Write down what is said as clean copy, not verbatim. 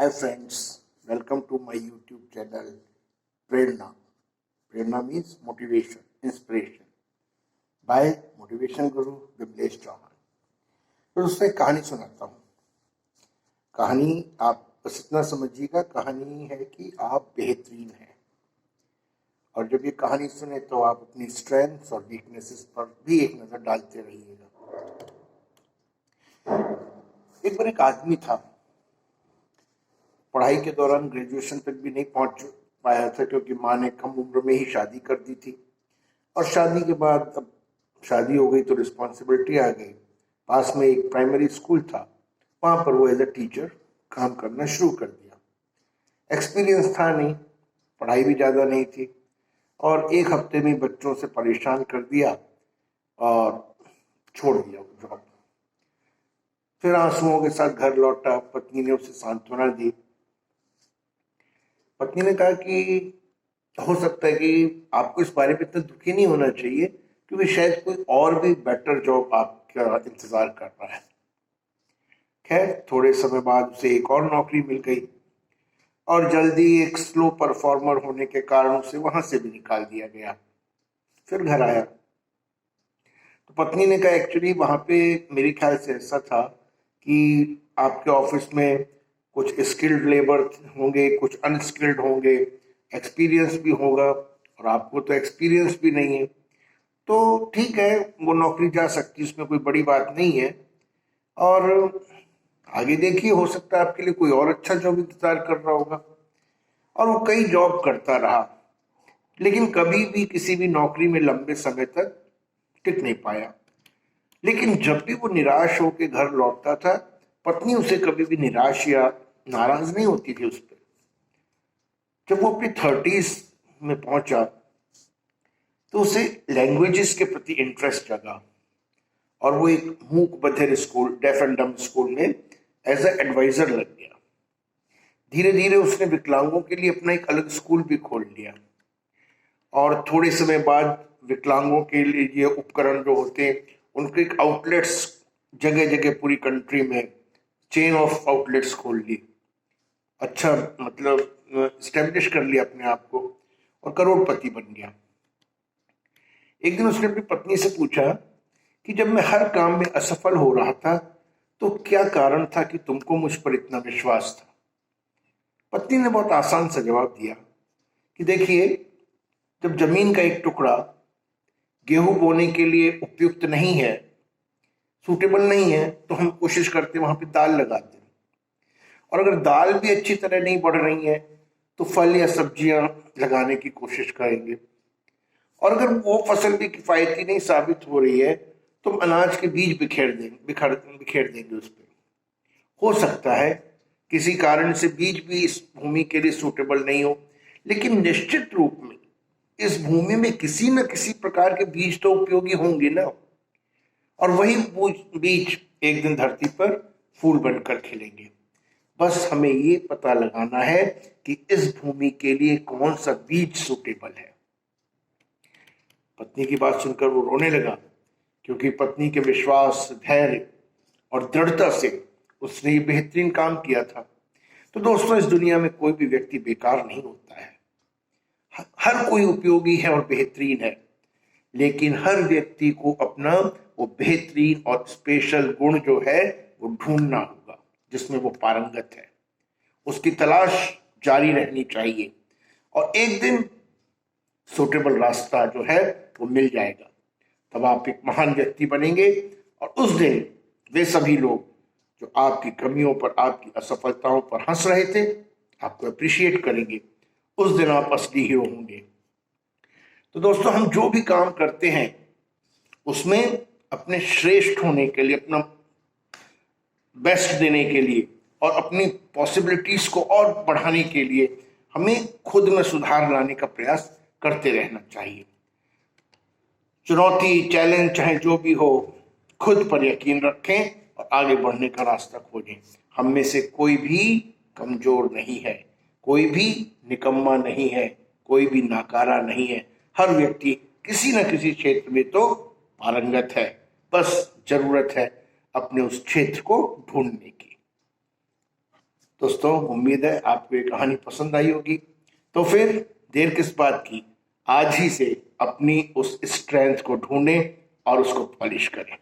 Hi friends, welcome to my YouTube channel Prerna. Prerna means motivation, inspiration by Motivation Guru Vimlesh Chauhan. फिर उससे कहानी सुनाता हूँ। कहानी आप बस इतना समझिएगा, कहानी है कि आप बेहतरीन हैं। और जब ये कहानी सुने तो आप अपनी स्ट्रेंथ्स और वीकनेसेस पर भी एक नज़र डालते रहिएगा। एक बार एक आदमी था, पढ़ाई के दौरान ग्रेजुएशन तक भी नहीं पहुंच पाया था क्योंकि माँ ने कम उम्र में ही शादी कर दी थी। और शादी के बाद अब शादी हो गई तो रिस्पॉन्सिबिलिटी आ गई। पास में एक प्राइमरी स्कूल था, वहाँ पर वो एज अ टीचर काम करना शुरू कर दिया। एक्सपीरियंस था नहीं, पढ़ाई भी ज़्यादा नहीं थी, और एक हफ्ते में बच्चों से परेशान कर दिया और छोड़ दिया जॉब। फिर आंसुओं के साथ घर लौटा। पत्नी ने उसे सांत्वना दी। पत्नी ने कहा कि हो सकता है कि आपको इस बारे में इतना दुखी नहीं होना चाहिए क्योंकि शायद कोई और भी बेटर जॉब आपका इंतजार कर रहा है। खैर, थोड़े समय बाद उसे एक और नौकरी मिल गई और जल्दी एक स्लो परफॉर्मर होने के कारण उसे वहां से भी निकाल दिया गया। फिर घर आया तो पत्नी ने कहा एक्चुअली वहां पे मेरे ख्याल से ऐसा था कि आपके ऑफिस में कुछ स्किल्ड लेबर होंगे, कुछ अनस्किल्ड होंगे, एक्सपीरियंस भी होगा, और आपको तो एक्सपीरियंस भी नहीं है। तो ठीक है, वो नौकरी जा सकती है, उसमें कोई बड़ी बात नहीं है। और आगे देखिए, हो सकता है आपके लिए कोई और अच्छा जॉब इंतजार कर रहा होगा। और वो कई जॉब करता रहा, लेकिन कभी भी किसी भी नौकरी में लंबे समय तक टिक नहीं पाया। लेकिन जब भी वो निराश होकर घर लौटता था, पत्नी उसे कभी भी निराश या नाराज नहीं होती थी उस पर। जब वो अपनी 30s में पहुंचा तो उसे लैंग्वेजेस के प्रति इंटरेस्ट जगा और वो एक मूक बधिर स्कूल, डेफ एंड डम स्कूल में एज ए एडवाइजर लग गया। धीरे धीरे उसने विकलांगों के लिए अपना एक अलग स्कूल भी खोल लिया। और थोड़े समय बाद विकलांगों के लिए ये उपकरण जो होते हैं, उनके एक आउटलेट्स जगह जगह पूरी कंट्री में चेन ऑफ आउटलेट्स खोल ली। अच्छा, मतलब स्टैब्लिश कर लिया अपने आप को और करोड़पति बन गया। एक दिन उसने अपनी पत्नी से पूछा कि जब मैं हर काम में असफल हो रहा था तो क्या कारण था कि तुमको मुझ पर इतना विश्वास था। पत्नी ने बहुत आसान सा जवाब दिया कि देखिए, जब जमीन का एक टुकड़ा गेहूं बोने के लिए उपयुक्त नहीं है, सूटेबल नहीं है, तो हम कोशिश करते वहां पे दाल लगाते हैं। और अगर दाल भी अच्छी तरह नहीं बढ़ रही है तो फल या सब्जियां लगाने की कोशिश करेंगे। और अगर वो फसल भी किफायती नहीं साबित हो रही है तो हम अनाज के बीज बिखेर देंगे उस पर। हो सकता है किसी कारण से बीज भी इस भूमि के लिए सूटेबल नहीं हो, लेकिन निश्चित रूप में इस भूमि में किसी न किसी प्रकार के बीज तो उपयोगी होंगे ना। और वही बीज एक दिन धरती पर फूल बनकर खिलेंगे। बस हमें ये पता लगाना है कि इस भूमि के लिए कौन सा बीज सूटेबल है। पत्नी की बात सुनकर वो रोने लगा क्योंकि पत्नी के विश्वास, धैर्य और दृढ़ता से उसने ये बेहतरीन काम किया था। तो दोस्तों, इस दुनिया में कोई भी व्यक्ति बेकार नहीं होता है। हर कोई उपयोगी है और बेहतरीन है, लेकिन हर व्यक्ति को अपना वो बेहतरीन और स्पेशल गुण जो है वो ढूंढना होगा जिसमें वो पारंगत है। उसकी तलाश जारी रहनी चाहिए और एक दिन सूटेबल रास्ता जो है वो मिल जाएगा। तब आप एक महान व्यक्ति बनेंगे और उस दिन वे सभी लोग जो आपकी कमियों पर, आपकी असफलताओं पर हंस रहे थे, आपको अप्रिशिएट करेंगे। उस दिन आप असली हीरो होंगे। तो दोस्तों, हम जो भी काम करते हैं उसमें अपने श्रेष्ठ होने के लिए, अपना बेस्ट देने के लिए और अपनी पॉसिबिलिटीज को और बढ़ाने के लिए हमें खुद में सुधार लाने का प्रयास करते रहना चाहिए। चुनौती, चैलेंज चाहे जो भी हो, खुद पर यकीन रखें और आगे बढ़ने का रास्ता खोजें। हम में से कोई भी कमजोर नहीं है, कोई भी निकम्मा नहीं है, कोई भी नाकारा नहीं है। हर व्यक्ति किसी न किसी क्षेत्र में तो पारंगत है। बस जरूरत है अपने उस क्षेत्र को ढूंढने की। दोस्तों उम्मीद है आपको ये कहानी पसंद आई होगी। तो फिर देर किस बात की, आज ही से अपनी उस स्ट्रेंथ को ढूंढें और उसको पॉलिश करें।